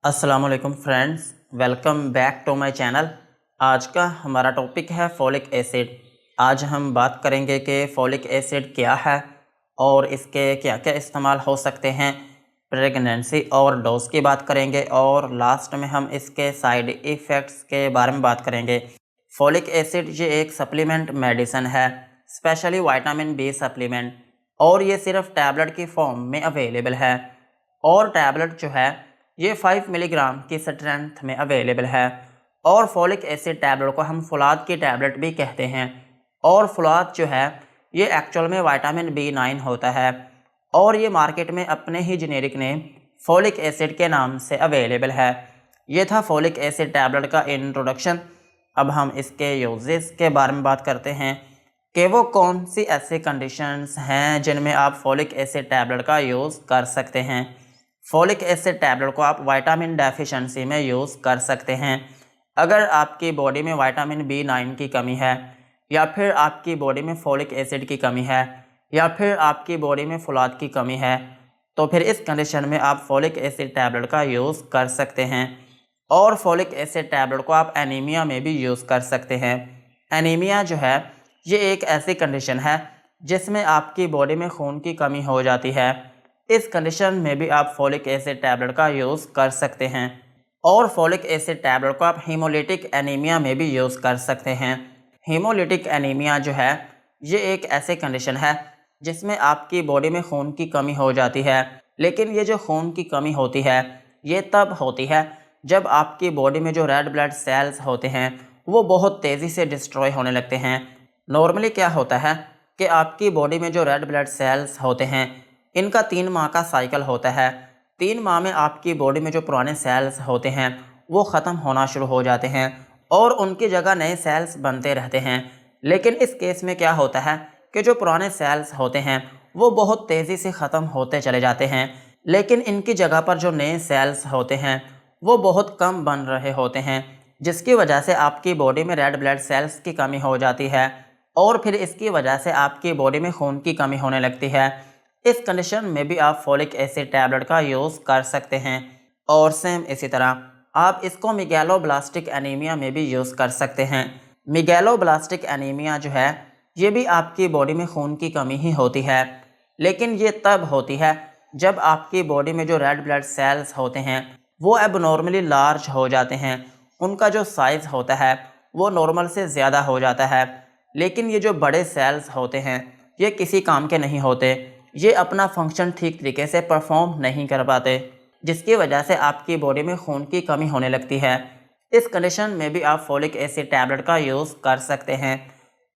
अस्सलामुअलैकुम friends, welcome back to my channel. आज का हमारा टॉपिक है फॉलिक एसिड। आज हम बात करेंगे कि फॉलिक एसिड क्या है और इसके क्या क्या इस्तेमाल हो सकते हैं। प्रेगनेंसी और डोज की बात करेंगे और लास्ट में हम इसके साइड इफ़ेक्ट्स के बारे में बात करेंगे। फॉलिक एसिड ये एक सप्लीमेंट मेडिसिन है, स्पेशली विटामिन बी सप्लीमेंट, और ये सिर्फ टैबलेट की फॉर्म में अवेलेबल है। और टैबलेट जो है ये 5 मिलीग्राम की स्ट्रेंथ में अवेलेबल है। और फॉलिक एसिड टैबलेट को हम फुलाद की टैबलेट भी कहते हैं। और फुलाद जो है ये एक्चुअल में विटामिन B9 होता है और ये मार्केट में अपने ही जेनेरिक नेम फॉलिक एसिड के नाम से अवेलेबल है। ये था फॉलिक एसिड टैबलेट का इंट्रोडक्शन। अब हम इसके यूजेस के बारे में बात करते हैं कि वो कौन सी ऐसी कंडीशंस हैं जिनमें आप फॉलिक एसिड टैबलेट का यूज़ कर सकते हैं। फॉलिक एसिड टैबलेट को आप विटामिन डेफिशिएंसी में यूज़ कर सकते हैं। अगर आपकी बॉडी में विटामिन B9 की कमी है, या फिर आपकी बॉडी में फॉलिक एसिड की कमी है, या फिर आपकी बॉडी में फुलाद की कमी है, तो फिर इस कंडीशन में आप फॉलिक एसिड टैबलेट का यूज़ कर सकते हैं। और फॉलिक एसिड टैबलेट को आप एनीमिया में भी यूज़ कर सकते हैं। एनीमिया जो है ये एक ऐसी कंडीशन है जिसमें आपकी बॉडी में खून की कमी हो जाती है। इस कंडीशन में भी आप फॉलिक एसिड टैबलेट का यूज़ कर सकते हैं। और फॉलिक एसिड टैबलेट को आप हीमोलिटिक एनीमिया में भी यूज़ कर सकते हैं। हीमोलिटिक एनीमिया जो है ये एक ऐसी कंडीशन है जिसमें आपकी बॉडी में खून की कमी हो जाती है। लेकिन ये जो खून की कमी होती है ये तब होती है जब आपकी बॉडी में जो रेड ब्लड सेल्स होते हैं वो बहुत तेज़ी से डिस्ट्रॉय होने लगते हैं। नॉर्मली क्या होता है कि आपकी बॉडी में जो रेड ब्लड सेल्स होते हैं इनका 3 माह का साइकिल होता है। 3 माह में आपकी बॉडी में जो पुराने सेल्स होते हैं वो ख़त्म होना शुरू हो जाते हैं और उनकी जगह नए सेल्स बनते रहते हैं। लेकिन इस केस में क्या होता है कि जो पुराने सेल्स होते हैं वो बहुत तेज़ी से ख़त्म होते चले जाते हैं, लेकिन इनकी जगह पर जो नए सेल्स होते हैं वो बहुत कम बन रहे होते हैं, जिसकी वजह से आपकी बॉडी में रेड ब्लड सेल्स की कमी हो जाती है और फिर इसकी वजह से आपकी बॉडी में खून की कमी होने लगती है। इस कंडीशन में भी आप फॉलिक एसिड टैबलेट का यूज़ कर सकते हैं। और सेम इसी तरह आप इसको मेगालोब्लास्टिक एनीमिया में भी यूज़ कर सकते हैं। मेगालोब्लास्टिक एनीमिया जो है ये भी आपकी बॉडी में खून की कमी ही होती है, लेकिन ये तब होती है जब आपकी बॉडी में जो रेड ब्लड सेल्स होते हैं वो एबनॉर्मली लार्ज हो जाते हैं। उनका जो साइज़ होता है वो नॉर्मल से ज़्यादा हो जाता है। लेकिन ये जो बड़े सेल्स होते हैं ये किसी काम के नहीं होते, ये अपना फंक्शन ठीक तरीके से परफॉर्म नहीं कर पाते, जिसकी वजह से आपकी बॉडी में खून की कमी होने लगती है। इस कंडीशन में भी आप फॉलिक एसिड टैबलेट का यूज़ कर सकते हैं।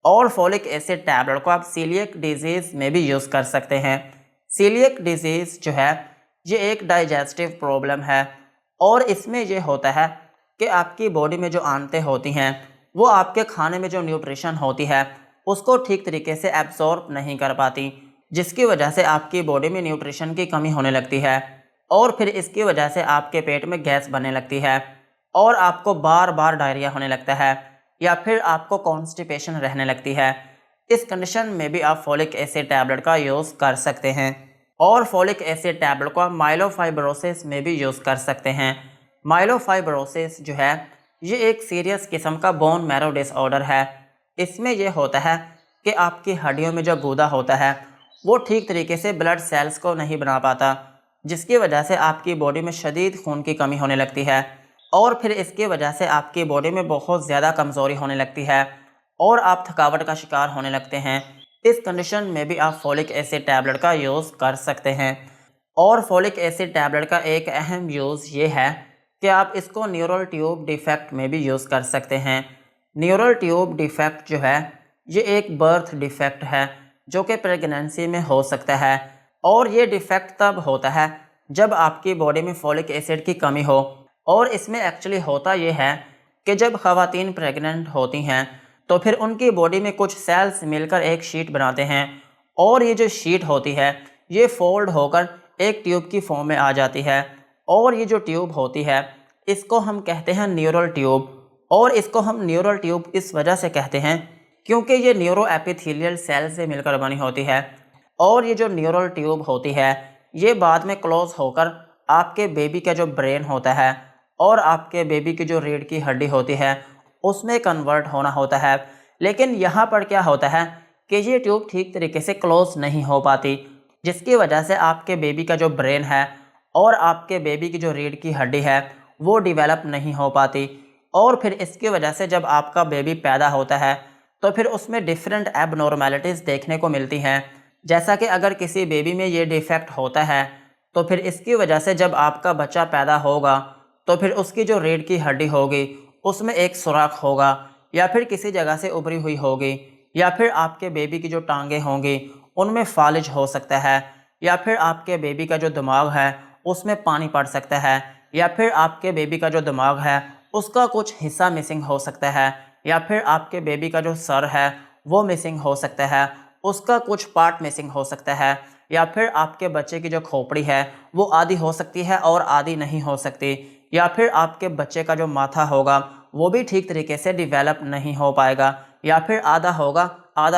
और फॉलिक एसिड टैबलेट को आप सीलिएक डिजीज़ में भी यूज़ कर सकते हैं। सीलिएक डिजीज़ जो है ये एक डाइजेस्टिव प्रॉब्लम है और इसमें ये होता है कि आपकी बॉडी में जो आंतें होती हैं वो आपके खाने में जो न्यूट्रिशन होती है उसको ठीक तरीके से एब्जॉर्ब नहीं कर पाती, जिसकी वजह से आपकी बॉडी में न्यूट्रिशन की कमी होने लगती है और फिर इसकी वजह से आपके पेट में गैस बनने लगती है और आपको बार बार डायरिया होने लगता है या फिर आपको कॉन्स्टिपेशन रहने लगती है। इस कंडीशन में भी आप फॉलिक एसिड टैबलेट का यूज़ कर सकते हैं। और फॉलिक एसिड टैबलेट को आप माइलोफाइब्रोसिस में भी यूज़ कर सकते हैं। माइलोफाइब्रोसिस जो है ये एक सीरियस किस्म का बोन मैरो डिसऑर्डर है। इसमें यह होता है कि आपकी हड्डियों में जो गूदा होता है वो ठीक तरीके से ब्लड सेल्स को नहीं बना पाता, जिसकी वजह से आपकी बॉडी में शदीद खून की कमी होने लगती है और फिर इसकी वजह से आपकी बॉडी में बहुत ज़्यादा कमज़ोरी होने लगती है और आप थकावट का शिकार होने लगते हैं। इस कंडीशन में भी आप फॉलिक एसिड टैबलेट का यूज़ कर सकते हैं। और फॉलिक एसिड टैबलेट का एक अहम यूज़ ये है कि आप इसको न्यूरल ट्यूब डिफेक्ट में भी यूज़ कर सकते हैं। न्यूरल ट्यूब डिफेक्ट जो है ये एक बर्थ डिफेक्ट है जो कि प्रेगनेंसी में हो सकता है और ये डिफेक्ट तब होता है जब आपकी बॉडी में फॉलिक एसिड की कमी हो। और इसमें एक्चुअली होता ये है कि जब ख़वातीन प्रेग्नेंट होती हैं तो फिर उनकी बॉडी में कुछ सेल्स मिलकर एक शीट बनाते हैं और ये जो शीट होती है ये फोल्ड होकर एक ट्यूब की फॉर्म में आ जाती है और ये जो ट्यूब होती है इसको हम कहते हैं न्यूरल ट्यूब। और इसको हम न्यूरल ट्यूब इस वजह से कहते हैं क्योंकि ये न्यूरो एपिथेलियल सेल से मिलकर बनी होती है और ये जो न्यूरल ट्यूब होती है ये बाद में क्लोज होकर आपके बेबी का जो ब्रेन होता है और आपके बेबी की जो रीढ़ की हड्डी होती है उसमें कन्वर्ट होना होता है। लेकिन यहाँ पर क्या होता है कि ये ट्यूब ठीक तरीके से क्लोज नहीं हो पाती, जिसकी वजह से आपके बेबी का जो ब्रेन है और आपके बेबी की जो रीढ़ की हड्डी है वो डेवलप नहीं हो पाती। और फिर इसकी वजह से जब आपका बेबी पैदा होता है तो फिर उसमें डिफरेंट एबनॉर्मेलिटीज़ देखने को मिलती हैं। जैसा कि अगर किसी बेबी में ये डिफेक्ट होता है तो फिर इसकी वजह से जब आपका बच्चा पैदा होगा तो फिर उसकी जो रीढ़ की हड्डी होगी उसमें एक सुराख होगा, या फिर किसी जगह से उभरी हुई होगी, या फिर आपके बेबी की जो टांगें होंगी उनमें फालिज हो सकता है, या फिर आपके बेबी का जो दिमाग है उसमें पानी पड़ सकता है, या फिर आपके बेबी का जो दिमाग है उसका कुछ हिस्सा मिसिंग हो सकता है, या फिर आपके बेबी का जो सर है वो मिसिंग हो सकता है, उसका कुछ पार्ट मिसिंग हो सकता है, या फिर आपके बच्चे की जो खोपड़ी है वो आधी हो सकती है और आधी नहीं हो सकती, या फिर आपके बच्चे का जो माथा होगा वो भी ठीक तरीके से डेवलप नहीं हो पाएगा, या फिर आधा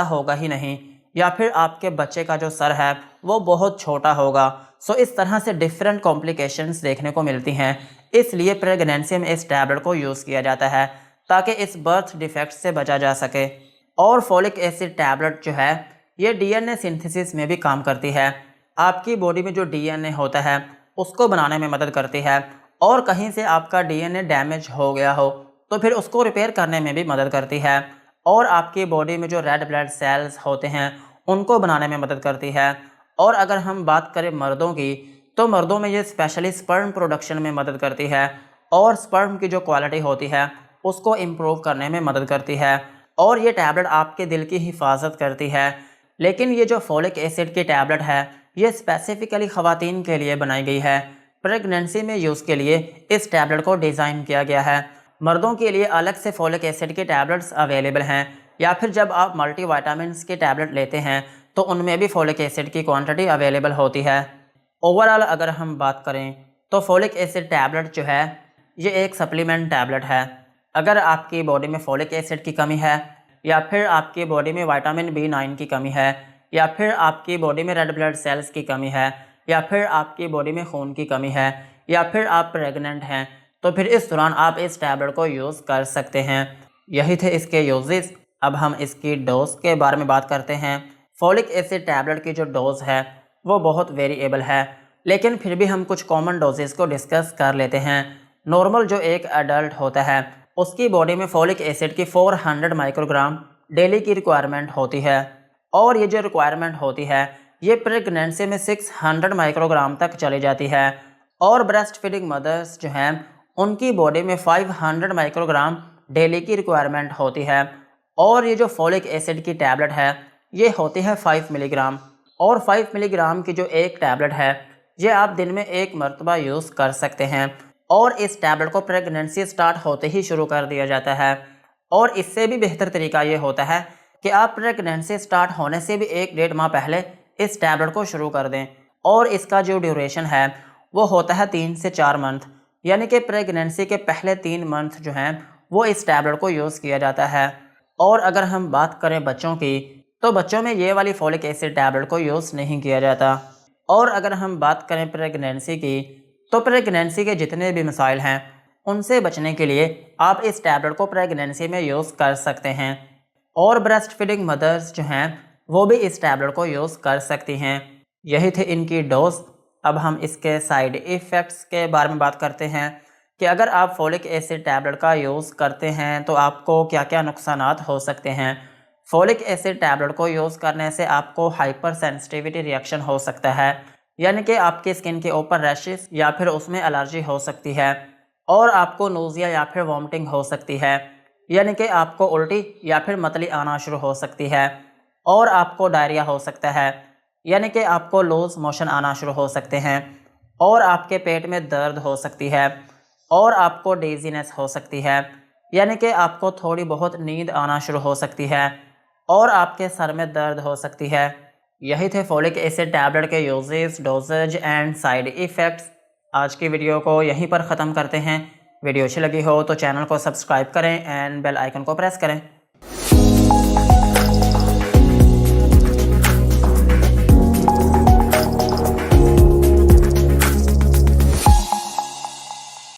होगा ही नहीं, या फिर आपके बच्चे का जो सर है वो बहुत छोटा होगा। सो इस तरह से डिफरेंट कॉम्प्लिकेशंस देखने को मिलती हैं। इसलिए प्रेगनेंसी में इस टैबलेट को यूज़ किया जाता है ताकि इस बर्थ डिफेक्ट से बचा जा सके। और फॉलिक एसिड टैबलेट जो है ये डीएनए सिंथेसिस में भी काम करती है। आपकी बॉडी में जो डीएनए होता है उसको बनाने में मदद करती है, और कहीं से आपका डीएनए डैमेज हो गया हो तो फिर उसको रिपेयर करने में भी मदद करती है, और आपकी बॉडी में जो रेड ब्लड सेल्स होते हैं उनको बनाने में मदद करती है। और अगर हम बात करें मर्दों की तो मर्दों में ये स्पेशली स्पर्म प्रोडक्शन में मदद करती है, और स्पर्म की जो क्वालिटी होती है उसको इम्प्रूव करने में मदद करती है, और ये टैबलेट आपके दिल की हिफाजत करती है। लेकिन ये जो फॉलिक एसिड की टैबलेट है ये स्पेसिफिकली ख़वातीन के लिए बनाई गई है। प्रेगनेंसी में यूज़ के लिए इस टैबलेट को डिज़ाइन किया गया है। मर्दों के लिए अलग से फॉलिक एसिड की टैबलेट्स अवेलेबल हैं, या फिर जब आप मल्टीविटामिन्स की टैबलेट लेते हैं तो उनमें भी फॉलिक एसिड की क्वांटिटी अवेलेबल होती है। ओवरऑल अगर हम बात करें तो फॉलिक एसिड टैबलेट जो है ये एक सप्लीमेंट टैबलेट है। अगर आपकी बॉडी में फॉलिक एसिड की कमी है, या फिर आपकी बॉडी में विटामिन B9 की कमी है, या फिर आपकी बॉडी में रेड ब्लड सेल्स की कमी है, या फिर आपकी बॉडी में खून की कमी है, या फिर आप प्रेग्नेंट हैं, तो फिर इस दौरान आप इस टैबलेट को यूज़ कर सकते हैं। यही थे इसके यूजेस। अब हम इसकी डोज के बारे में बात करते हैं। फॉलिक एसिड टैबलेट की जो डोज है वो बहुत वेरिएबल है, लेकिन फिर भी हम कुछ कॉमन डोजेस को डिस्कस कर लेते हैं। नॉर्मल जो एक अडल्ट होता है उसकी बॉडी में फॉलिक एसिड की 400 माइक्रोग्राम डेली की रिक्वायरमेंट होती है, और ये जो रिक्वायरमेंट होती है ये प्रेगनेंसी में 600 माइक्रोग्राम तक चली जाती है। और ब्रेस्ट फीडिंग मदर्स जो हैं उनकी बॉडी में 500 माइक्रोग्राम डेली की रिक्वायरमेंट होती है। और ये जो फॉलिक एसिड की टैबलेट है ये होती है 5 मिलीग्राम, और 5 मिलीग्राम की जो एक टैबलेट है ये आप दिन में एक मरतबा यूज़ कर सकते हैं, और इस टैबलेट को प्रेगनेंसी स्टार्ट होते ही शुरू कर दिया जाता है। और इससे भी बेहतर तरीका ये होता है कि आप प्रेगनेंसी स्टार्ट होने से भी 1-1.5 माह पहले इस टैबलेट को शुरू कर दें, और इसका जो ड्यूरेशन है वो होता है 3 से 4 मंथ, यानी कि प्रेगनेंसी के पहले 3 मंथ जो हैं वो इस टैबलेट को यूज़ किया जाता है। और अगर हम बात करें बच्चों की तो बच्चों में ये वाली फॉलिक एसिड टैबलेट को यूज़ नहीं किया जाता। और अगर हम बात करें प्रेगनेंसी की तो प्रेगनेंसी के जितने भी मसाइल हैं उनसे बचने के लिए आप इस टैबलेट को प्रेगनेंसी में यूज़ कर सकते हैं। और ब्रेस्ट फीडिंग मदर्स जो हैं वो भी इस टैबलेट को यूज़ कर सकती हैं। यही थे इनकी डोज। अब हम इसके साइड इफ़ेक्ट्स के बारे में बात करते हैं कि अगर आप फॉलिक एसिड टैबलेट का यूज़ करते हैं तो आपको क्या क्या नुकसानात हो सकते हैं। फॉलिक एसिड टैबलेट को यूज़ करने से आपको हाइपर सेंसिटिविटी रिएक्शन हो सकता है, यानी कि आपकी स्किन के ऊपर रैशेस या फिर उसमें एलर्जी हो सकती है, और आपको नोज़िया या फिर वॉमिटिंग हो सकती है, यानी कि आपको उल्टी या फिर मतली आना शुरू हो सकती है, और आपको डायरिया हो सकता है, यानी कि आपको लूज मोशन आना शुरू हो सकते हैं, और आपके पेट में दर्द हो सकती है, और आपको डेजीनेस हो सकती है, यानी कि आपको थोड़ी बहुत नींद आना शुरू हो सकती है, और आपके सर में दर्द हो सकती है। यही थे फॉलिक एसिड टैबलेट के uses, dosages and side effects. आज की वीडियो को यहीं पर ख़त्म करते हैं। वीडियो अच्छी लगी हो तो चैनल को सब्सक्राइब करें एंड बेल आइकन को प्रेस करें।